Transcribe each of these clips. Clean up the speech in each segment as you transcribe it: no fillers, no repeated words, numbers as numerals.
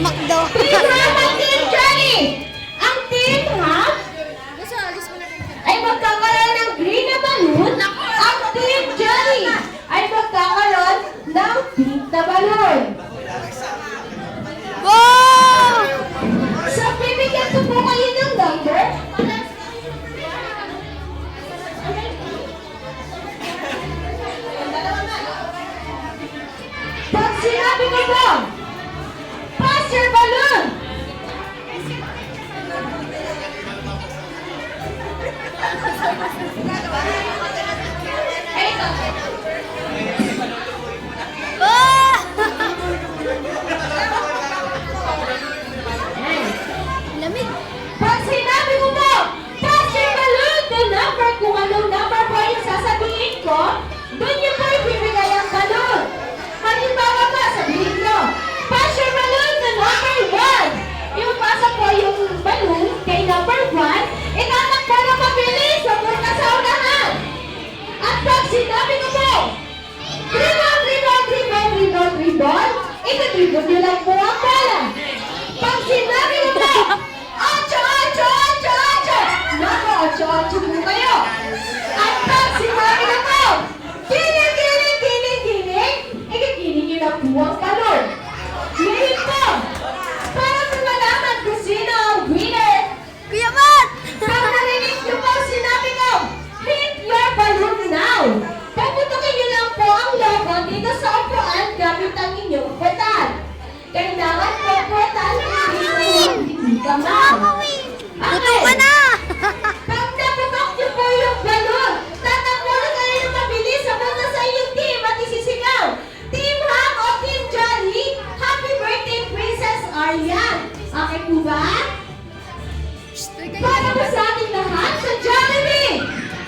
Macdo. Team Ham at Team Johnny. Ang Team Ham ay magkakaroon ng green na balloon. Ang Team Johnny ay magkakaroon ng pink na balloon. Wow! So, bibigyan ko po kayo ng number. Pag sinabi ko po, pass your balloon. Ah! Lamig. Pag sinabi ko po, pass your balloon to number, kung anong number po yung sasabihin ko, doon niyo po ibibigay ang balloon. Halimbawa po, sabihin nyo, pass your balloon to number 1. Yung pasa po yung balloon kay number 1, itatakbo na mabilis, papunta sa unahan. At pag sinabi ko po, rebound, rebound, rebound, rebound, rebound, itatribot nyo lang po ang bola. Pag sinabi ko po, ocho, ocho, ocho, ocho, naku, ocho, ocho po kayo. At pag sinabi ko po, kiling, kiling, kiling, kiling, ikikiling nyo lang po ang balon. Ngayon po, para po malaman kung sino ang winner, Kuya Mat! pag narinig nyo po sinabi ko, hit your balloon now. Paputukin nyo lang po ang logo dito sa upuan gamit ang inyong portal. Kailangan po portal, hindi ka ma'am. Puto ka na! Pag naputok nyo po yung balloon, tatakbo na kayo ng mabilis sa punta sa inyong team at isisigaw, Team Ham o Team Johnny, Happy Birthday Princess Arian. Okay po ba? Para po sa ating lahat sa Jollibee!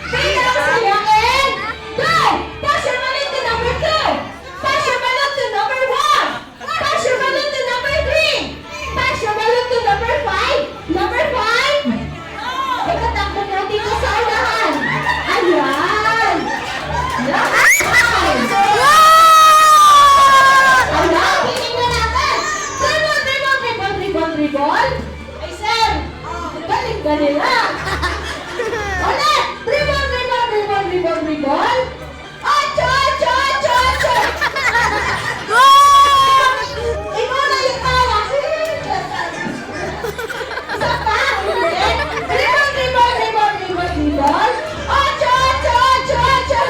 Pinakasayain! Go! Pass your balloon to number 2! Pass your balloon to number 1! Pass your balloon to number 3! Pass your balloon to number 5! Number 5! Ikatakbo na dito sa unahan! Ayan! Number 5! Wow! Ayan! Tingnan natin! Ribon, ribon, ribon, ribon, ribon! Ay, sir! Galing-galing lang! Ulit! Ribon, ribon, ribon, ribon, ribon! Ocho, ocho, ocho, ocho! Wow! Ikaw na yung tawa! Isa pa! Ulit! Ribon, ribon, ribon, ribon, ribon! Ocho, ocho, ocho, ocho!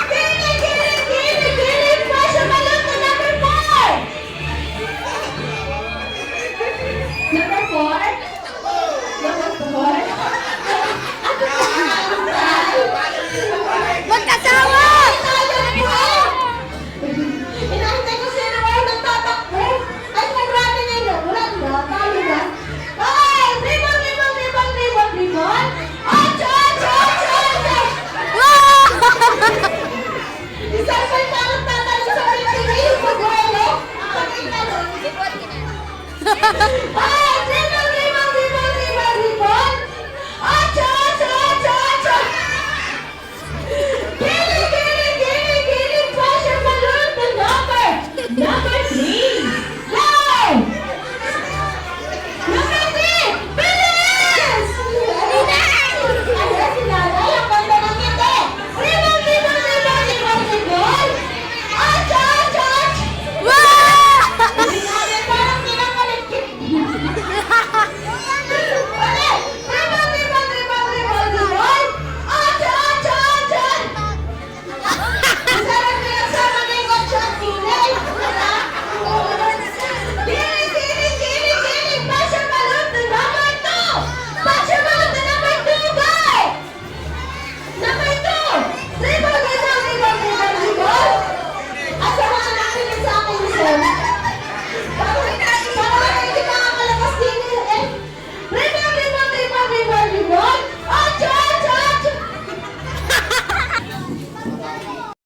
Kilig, kilig, kilig, kilig! Pass your balloon to number 4! Number 4? Number 4? Magkasawa! Inaantay ko sino kayo nagtatakbo. Ay, magrami na yun. Wala na. Talo na. Ay! Ribon, ribon, ribon, ribon, ribon. Ocho, ocho, ocho, ocho. Wow! Isang may parang tatalo sa PTV. Pag-uelo. Pag-inalo. Ay!